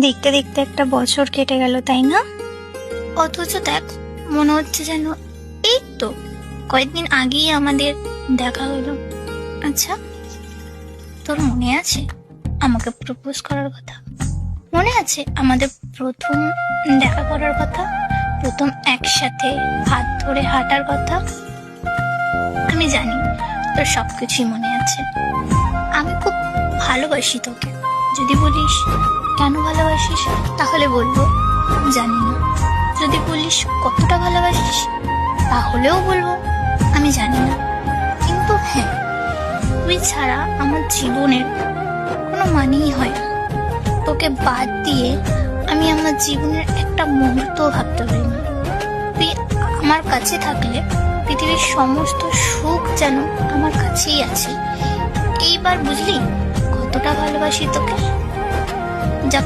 দেখতে দেখতে একটা বছর কেটে গেল, তাই না? অথচ দেখ, মনে হচ্ছে যেন এই তো কয়েকদিন আগেই আমাদের দেখা হলো। আচ্ছা, তোর মনে আছে আমাকে প্রপোজ করার কথা? মনে আছে আমাদের প্রথম দেখা করার কথা, প্রথম একসাথে হাত ধরে হাঁটার কথা? আমি জানি তোর সবকিছুই মনে আছে। আমি খুব ভালোবাসি তোকে। যদি বলিস কেন ভালোবাসিস, তাহলে বলবো জানি না। যদি বলিস কতটা ভালোবাসিস, তাহলেও বলবো আমি জানি না। কিন্তু হ্যাঁ, তুই ছাড়া আমার জীবনের কোনো মানেই হয় না। তোকে বাদ দিয়ে আমি আমার জীবনের একটা মুহূর্ত ভাবতে পারি না। তুই আমার কাছে থাকলে পৃথিবীর সমস্ত সুখ যেন আমার কাছেই আছে। এইবার বুঝলি কতটা ভালোবাসি তোকে? যা